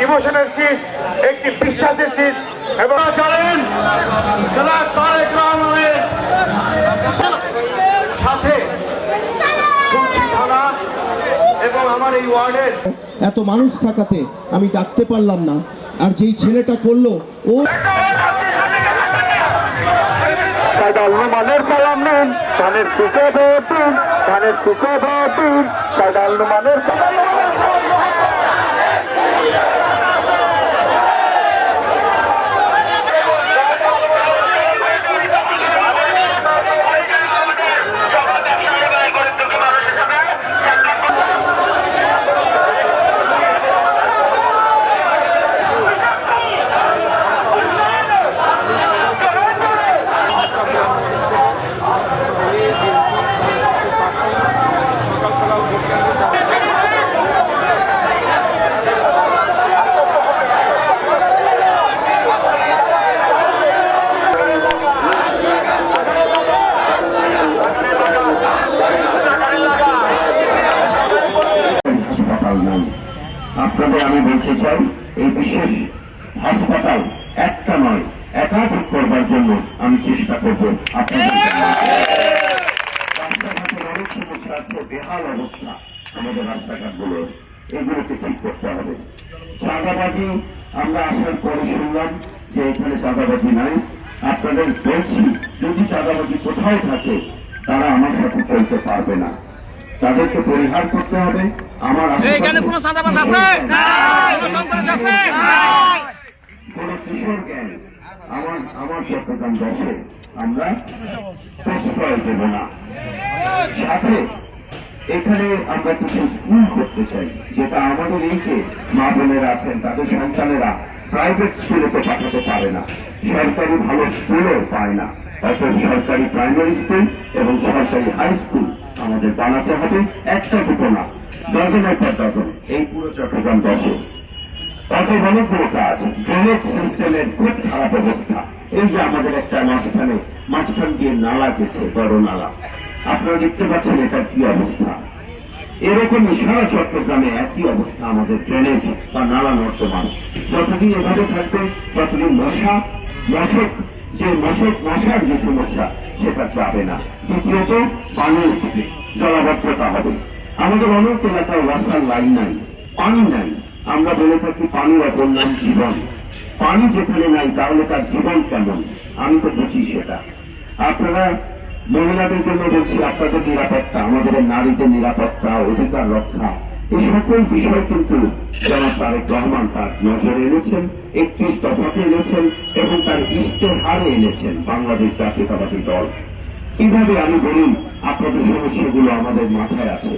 ডিভোশনের শীষ, একটি বিশ্বাসের শীষ। এবং জানেন তারেক রহমানের সাথে তুলসী থানা এবং আমার এই ওয়ার্ডের এত মানুষ থাকাতে আমি ডাকতে পারলাম না। আর যেই ছেলেটা করলো ও মানের সালাম নেন, ধানের সুখে ভোট দিন, ধানের সুখে ভোট দিন, মানের আপনাদের আমি বলতে চাই, এই বিশেষ হাসপাতাল একটা নয় একাধিক করবার জন্য আমি চেষ্টা করব। আপনাদের রাস্তাঘাটের অনেক সমস্যা আছে, বেহাল অবস্থা আমাদের রাস্তাঘাটগুলোর, এগুলোকে ঠিক করতে হবে। চাঁদাবাজি আমরা আসার পরে শুনলাম যে এখানে চাঁদাবাজি নাই। আপনাদের বলছি, যদি চাঁদাবাজি কোথাও থাকে তারা আমার সাথে চলতে পারবে না, তাদেরকে পরিহার করতে হবে। আমার এখানে কোনো চাঁদাবাজ আছে? কোনো সন্ত্রাস আছে? কোন কিশোর গ্যাং আমার চট্টগ্রাম 10-এ আমরা প্রশ্রয় দেব না। সাথে এখানে আমরা কিছু স্কুল করতে চাই, যেটা আমাদের এই যে মা বোনেরা আছেন তাদের সন্তানেরা প্রাইভেট স্কুলে তো পাঠাতে পারে না, সরকারি ভালো স্কুলও পায় না। অর্থাৎ সরকারি প্রাইমারি স্কুল এবং সরকারি হাই স্কুল আমাদের বানাতে হবে, একটা দুটো না, ডজনের পর ডজন, এই পুরো চট্টগ্রাম 10-এ। অতএব অনেকগুলো কাজ। ড্রেনেজ সিস্টেমের খুব খারাপ অবস্থা। এই যে আমাদের একটা মাঝখান দিয়ে নালা গেছে, বড় নালা, আপনারা দেখতে পাচ্ছেন এটার কি অবস্থা। এরকমই সারা চট্টগ্রামে একই অবস্থা আমাদের ড্রেনেজ বা নালা নর্দমা। যতদিন এভাবে থাকবে ততদিন মশার যে সমস্যা সেটা যাবে না। দ্বিতীয়ত পানি উঠবে, জলাবদ্ধতা হবে। আমাদের অনেক এলাকায় ওয়াসার লাইন নাই, পানি নাই। আমরা বলে থাকি পানির অপর নাম জীবন। পানি যেখানে নাই তাহলে তার জীবন কেমন? আমি তো বুঝি সেটা। আপনারা মহিলাদের জন্য বলছি, আপনাদের নিরাপত্তা, আমাদের নারীদের নিরাপত্তা, অধিকার রক্ষা, এই সকল বিষয় কিন্তু জনাব তারেক রহমান তার নজরে এনেছেন, 31 দফাতে এনেছেন এবং তার ইশতেহারে এনেছেন বাংলাদেশ জাতীয়তাবাদী দল। কিভাবে আমি বলি, আপনাদের সমস্যাগুলো আমাদের মাথায় আছে।